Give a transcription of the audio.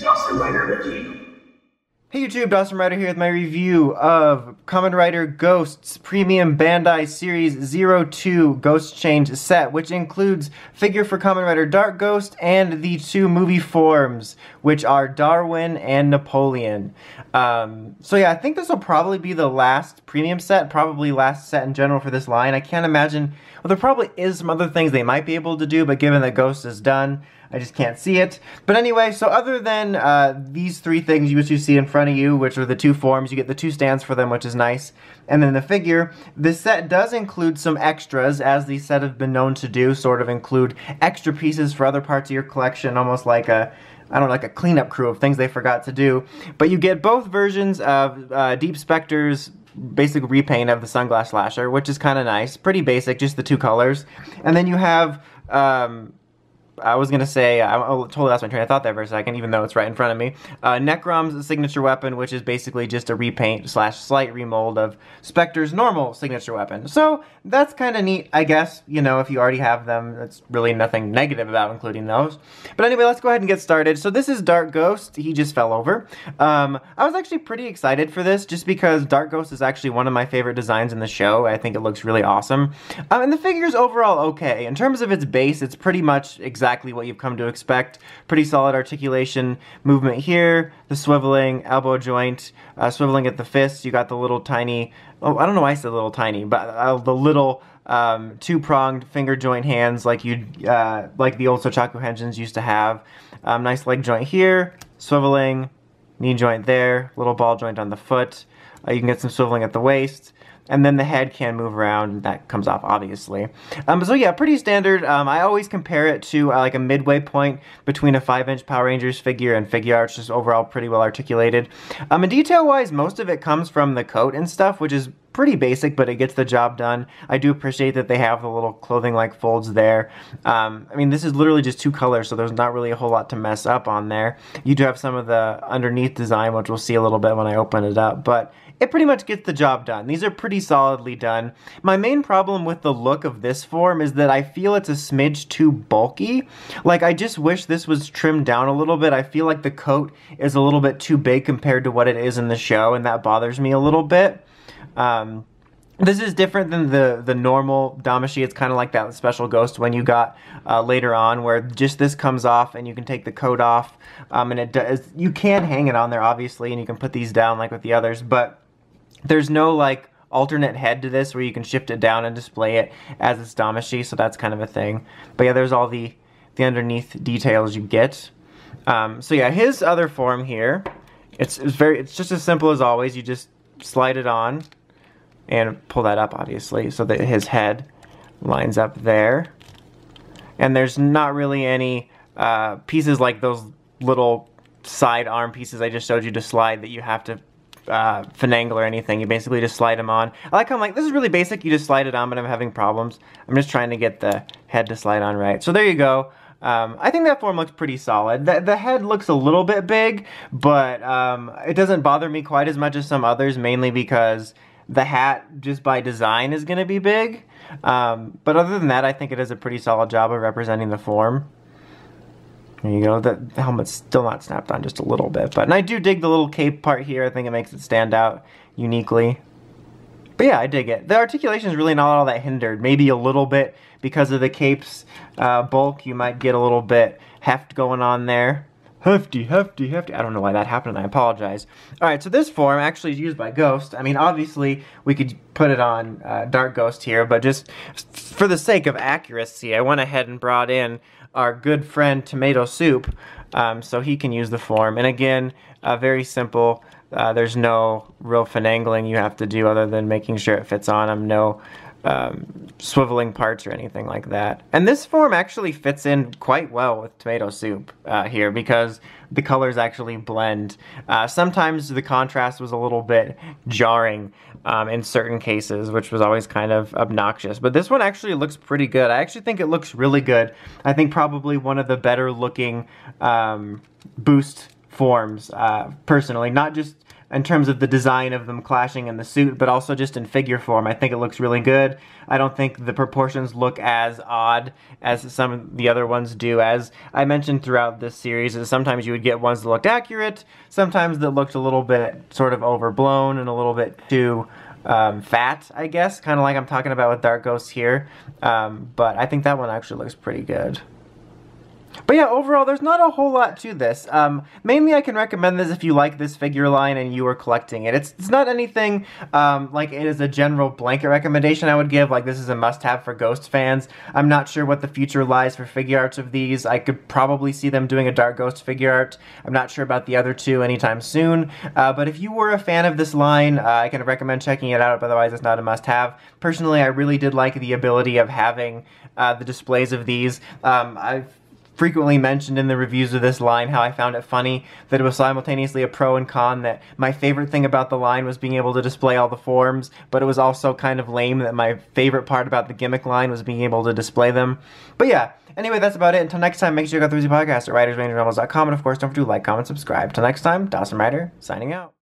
Dawson Rider Wiki. Hey YouTube, Dawson Rider here with my review of Kamen and Ghost's premium Bandai Series 02 Ghost Change set, which includes figure for Kamen and Dark Ghost and the two movie forms, which are Darwin and Napoleon. So yeah, I think this will probably be the last premium set, probably last set in general for this line. I can't imagine, well, there probably is some other things they might be able to do, but given that Ghost is done, I just can't see it. But anyway, so other than these three things you see in front of you, which are the two forms, you get the two stands for them, which is nice, and then the figure, this set does include some extras, as these set have been known to do, sort of include extra pieces for other parts of your collection, almost like a, I don't know, like a cleanup crew of things they forgot to do. But you get both versions of Deep Spectre's basic repaint of the Sunglass Slasher, which is kind of nice. Pretty basic, just the two colors. And then you have, I was going to say, I totally lost my train of thought there for a second, even though it's right in front of me. Necrom's signature weapon, which is basically just a repaint / slight remold of Spectre's normal signature weapon. So that's kind of neat, I guess. You know, if you already have them, that's really nothing negative about including those. But anyway, let's go ahead and get started. So this is Dark Ghost. He just fell over. I was actually pretty excited for this, just because Dark Ghost is actually one of my favorite designs in the show. I think it looks really awesome. And the figure's overall okay. In terms of its base, it's pretty much exactly what you've come to expect. Pretty solid articulation movement here, the swiveling elbow joint, swiveling at the fist. You got the little tiny, oh, I don't know why I said little tiny, but the little two-pronged finger joint hands like like the old Sochaku Henshins used to have. Nice leg joint here, swiveling, knee joint there, little ball joint on the foot. You can get some swiveling at the waist. And then the head can move around, and that comes off, obviously. So yeah, pretty standard. I always compare it to like a midway point between a 5-inch Power Rangers figure and figure art's just overall pretty well articulated. And detail-wise, most of it comes from the coat and stuff, which is pretty basic, but it gets the job done. I do appreciate that they have the little clothing-like folds there. I mean, this is literally just two colors, so there's not really a whole lot to mess up on there. You do have some of the underneath design, which we'll see a little bit when I open it up, but it pretty much gets the job done. These are pretty solidly done. My main problem with the look of this form is that I feel it's a smidge too bulky. Like, I just wish this was trimmed down a little bit. I feel like the coat is a little bit too big compared to what it is in the show, and that bothers me a little bit. This is different than the normal Damashii. It's kind of like that special Ghost one you got later on, where just this comes off and you can take the coat off. And it does, you can hang it on there, obviously, and you can put these down like with the others, but there's no like alternate head to this where you can shift it down and display it as it's Damashii, so that's kind of a thing. But yeah, there's all the underneath details you get. So yeah, his other form here, it's just as simple as always. You just slide it on and pull that up, obviously, so that his head lines up there. And there's not really any pieces like those little side arm pieces I just showed you to slide that you have to finagle or anything. You basically just slide them on. I like how I'm like, this is really basic, you just slide it on, but I'm having problems. I'm just trying to get the head to slide on right. So there you go. I think that form looks pretty solid. The head looks a little bit big, but it doesn't bother me quite as much as some others, mainly because the hat, just by design, is going to be big. But other than that, I think it does a pretty solid job of representing the form. There you go. The helmet's still not snapped on, just a little bit. And I do dig the little cape part here. I think it makes it stand out uniquely. But yeah, I dig it. The articulation is really not all that hindered. Maybe a little bit because of the cape's bulk. You might get a little bit heft going on there. Hefty, hefty, hefty. I don't know why that happened, and I apologize. Alright, so this form actually is used by Ghost. I mean, obviously, we could put it on Dark Ghost here, but just for the sake of accuracy, I went ahead and brought in our good friend Tomato Soup, so he can use the form. And again, very simple. There's no real finagling you have to do other than making sure it fits on him. No swiveling parts or anything like that. And this form actually fits in quite well with Tomato Soup here, because the colors actually blend. Sometimes the contrast was a little bit jarring in certain cases, which was always kind of obnoxious. But this one actually looks pretty good. I actually think it looks really good. I think probably one of the better looking boost forms, personally. Not just in terms of the design of them clashing in the suit, but also just in figure form. I think it looks really good. I don't think the proportions look as odd as some of the other ones do. As I mentioned throughout this series, is sometimes you would get ones that looked accurate, sometimes that looked a little bit sort of overblown and a little bit too fat, I guess, kind of like I'm talking about with Dark Ghost here. But I think that one actually looks pretty good. But yeah, overall, there's not a whole lot to this. Mainly I can recommend this if you like this figure line and you are collecting it. It's not anything like it is a general blanket recommendation I would give, like this is a must-have for Ghost fans. I'm not sure what the future lies for figure arts of these. I could probably see them doing a Dark Ghost figure art. I'm not sure about the other two anytime soon. But if you were a fan of this line, I can recommend checking it out, but otherwise it's not a must-have. Personally, I really did like the ability of having the displays of these. I've frequently mentioned in the reviews of this line how I found it funny that it was simultaneously a pro and con, that my favorite thing about the line was being able to display all the forms, but it was also kind of lame that my favorite part about the gimmick line was being able to display them. But yeah, anyway, that's about it. Until next time, make sure you check out the Podcast at WritersRangerNovels.com, and of course, don't forget to like, comment, subscribe. Till next time, Dawson Rider, signing out.